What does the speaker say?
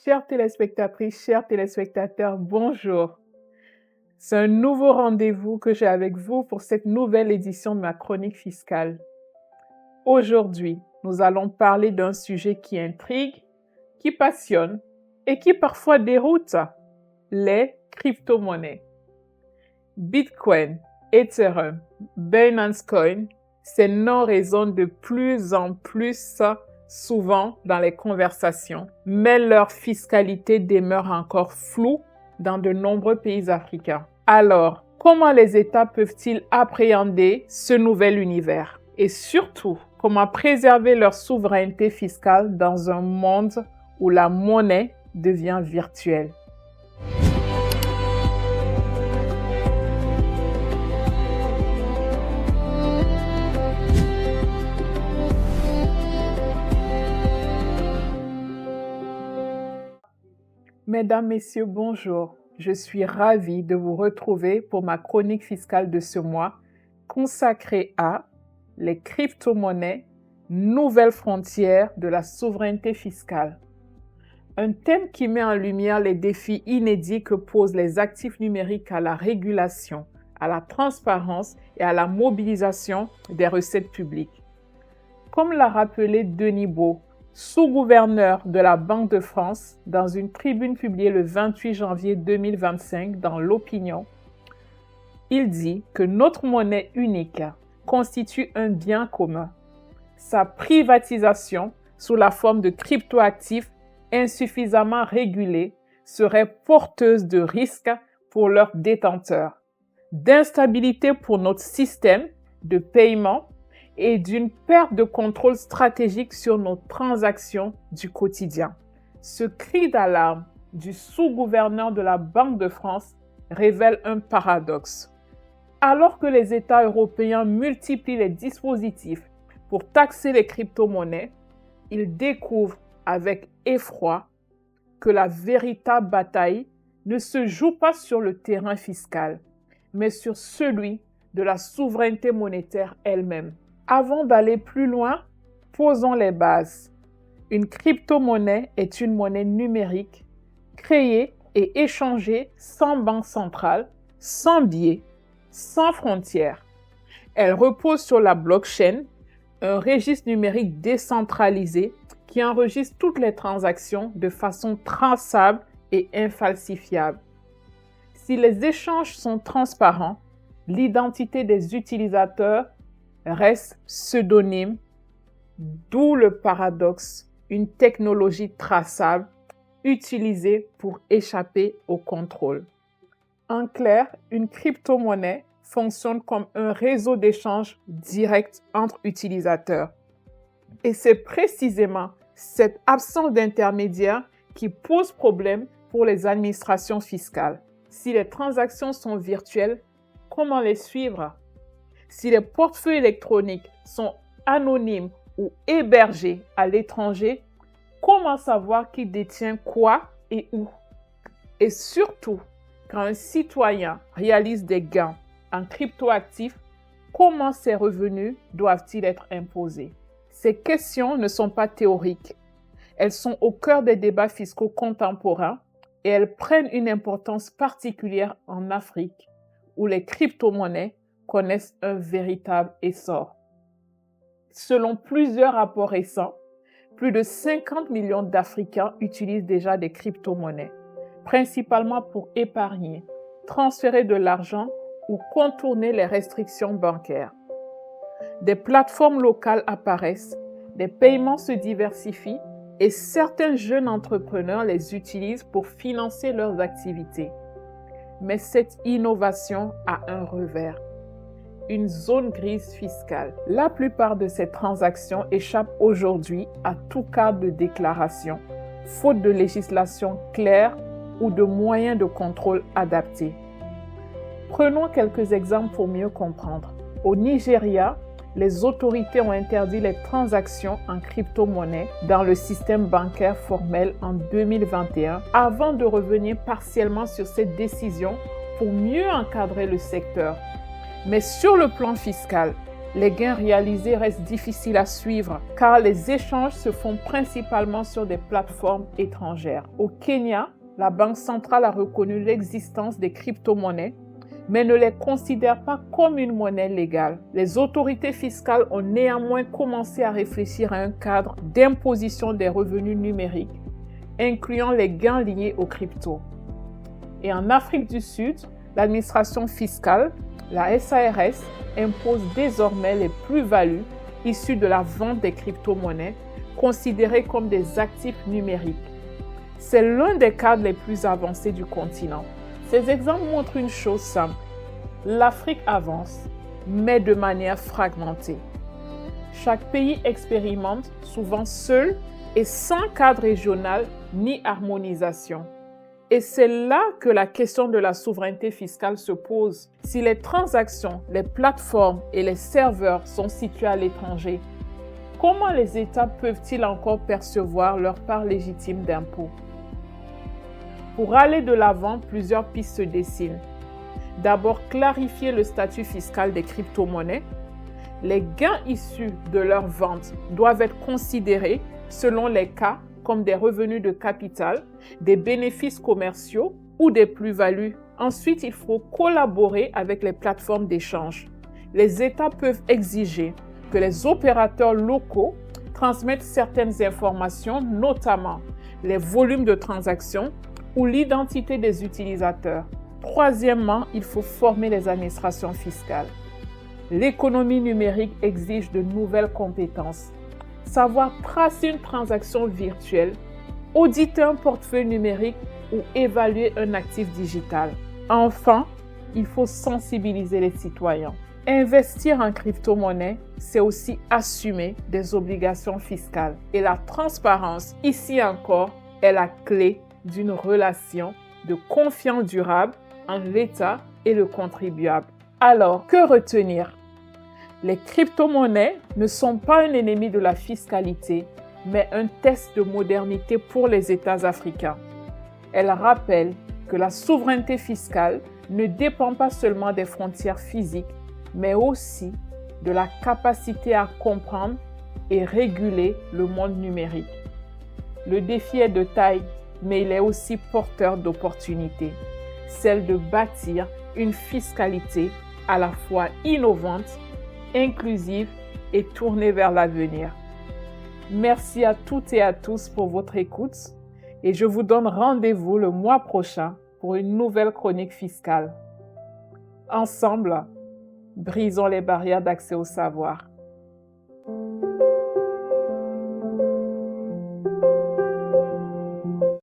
Chères téléspectatrices, chers téléspectateurs, bonjour. C'est un nouveau rendez-vous que j'ai avec vous pour cette nouvelle édition de ma chronique fiscale. Aujourd'hui, nous allons parler d'un sujet qui intrigue, qui passionne et qui parfois déroute, les crypto-monnaies. Bitcoin, Ethereum, Binance Coin, ces noms résonnent de plus en plus souvent dans les conversations, mais leur fiscalité demeure encore floue dans de nombreux pays africains. Alors, comment les États peuvent-ils appréhender ce nouvel univers? Et surtout, comment préserver leur souveraineté fiscale dans un monde où la monnaie devient virtuelle? Mesdames, Messieurs, bonjour. Je suis ravie de vous retrouver pour ma chronique fiscale de ce mois consacrée à les crypto-monnaies, nouvelles frontières de la souveraineté fiscale. Un thème qui met en lumière les défis inédits que posent les actifs numériques à la régulation, à la transparence et à la mobilisation des recettes publiques. Comme l'a rappelé Denis Baud, sous-gouverneur de la Banque de France, dans une tribune publiée le 28 janvier 2025 dans l'Opinion, il dit que notre monnaie unique constitue un bien commun. Sa privatisation sous la forme de cryptoactifs insuffisamment régulés serait porteuse de risques pour leurs détenteurs, d'instabilité pour notre système de paiement et d'une perte de contrôle stratégique sur nos transactions du quotidien. Ce cri d'alarme du sous-gouverneur de la Banque de France révèle un paradoxe. Alors que les États européens multiplient les dispositifs pour taxer les crypto-monnaies, ils découvrent avec effroi que la véritable bataille ne se joue pas sur le terrain fiscal, mais sur celui de la souveraineté monétaire elle-même. Avant d'aller plus loin, posons les bases. Une crypto-monnaie est une monnaie numérique créée et échangée sans banque centrale, sans biais, sans frontières. Elle repose sur la blockchain, un registre numérique décentralisé qui enregistre toutes les transactions de façon traçable et infalsifiable. Si les échanges sont transparents, l'identité des utilisateurs reste pseudonyme, d'où le paradoxe, une technologie traçable utilisée pour échapper au contrôle. En clair, une crypto-monnaie fonctionne comme un réseau d'échange direct entre utilisateurs. Et c'est précisément cette absence d'intermédiaire qui pose problème pour les administrations fiscales. Si les transactions sont virtuelles, comment les suivre? Si les portefeuilles électroniques sont anonymes ou hébergés à l'étranger, comment savoir qui détient quoi et où? Et surtout, quand un citoyen réalise des gains en cryptoactifs, comment ces revenus doivent-ils être imposés? Ces questions ne sont pas théoriques. Elles sont au cœur des débats fiscaux contemporains et elles prennent une importance particulière en Afrique, où les crypto-monnaies connaissent un véritable essor. Selon plusieurs rapports récents, plus de 50 millions d'Africains utilisent déjà des crypto-monnaies, principalement pour épargner, transférer de l'argent ou contourner les restrictions bancaires. Des plateformes locales apparaissent, des paiements se diversifient et certains jeunes entrepreneurs les utilisent pour financer leurs activités. Mais cette innovation a un revers. Une zone grise fiscale. La plupart de ces transactions échappent aujourd'hui à tout cadre de déclaration, faute de législation claire ou de moyens de contrôle adaptés. Prenons quelques exemples pour mieux comprendre. Au Nigeria, les autorités ont interdit les transactions en crypto-monnaie dans le système bancaire formel en 2021 avant de revenir partiellement sur cette décision pour mieux encadrer le secteur. Mais sur le plan fiscal, les gains réalisés restent difficiles à suivre car les échanges se font principalement sur des plateformes étrangères. Au Kenya, la Banque centrale a reconnu l'existence des crypto-monnaies, mais ne les considère pas comme une monnaie légale. Les autorités fiscales ont néanmoins commencé à réfléchir à un cadre d'imposition des revenus numériques, incluant les gains liés aux cryptos. Et en Afrique du Sud, l'administration fiscale, la SARS, impose désormais les plus-values issues de la vente des crypto-monnaies, considérées comme des actifs numériques. C'est l'un des cadres les plus avancés du continent. Ces exemples montrent une chose simple. L'Afrique avance, mais de manière fragmentée. Chaque pays expérimente, souvent seul et sans cadre régional ni harmonisation. Et c'est là que la question de la souveraineté fiscale se pose. Si les transactions, les plateformes et les serveurs sont situés à l'étranger, comment les États peuvent-ils encore percevoir leur part légitime d'impôt? Pour aller de l'avant, plusieurs pistes se dessinent. D'abord, clarifier le statut fiscal des crypto-monnaies. Les gains issus de leur vente doivent être considérés, selon les cas, comme des revenus de capital, des bénéfices commerciaux ou des plus-values. Ensuite, il faut collaborer avec les plateformes d'échange. Les États peuvent exiger que les opérateurs locaux transmettent certaines informations, notamment les volumes de transactions ou l'identité des utilisateurs. Troisièmement, il faut former les administrations fiscales. L'économie numérique exige de nouvelles compétences. Savoir tracer une transaction virtuelle, auditer un portefeuille numérique ou évaluer un actif digital. Enfin, il faut sensibiliser les citoyens. Investir en crypto-monnaie, c'est aussi assumer des obligations fiscales. Et la transparence, ici encore, est la clé d'une relation de confiance durable entre l'État et le contribuable. Alors, que retenir? Les crypto-monnaies ne sont pas un ennemi de la fiscalité, mais un test de modernité pour les États africains. Elles rappellent que la souveraineté fiscale ne dépend pas seulement des frontières physiques, mais aussi de la capacité à comprendre et réguler le monde numérique. Le défi est de taille, mais il est aussi porteur d'opportunités, celle de bâtir une fiscalité à la fois innovante, inclusive et tournée vers l'avenir. Merci à toutes et à tous pour votre écoute et je vous donne rendez-vous le mois prochain pour une nouvelle chronique fiscale. Ensemble, brisons les barrières d'accès au savoir.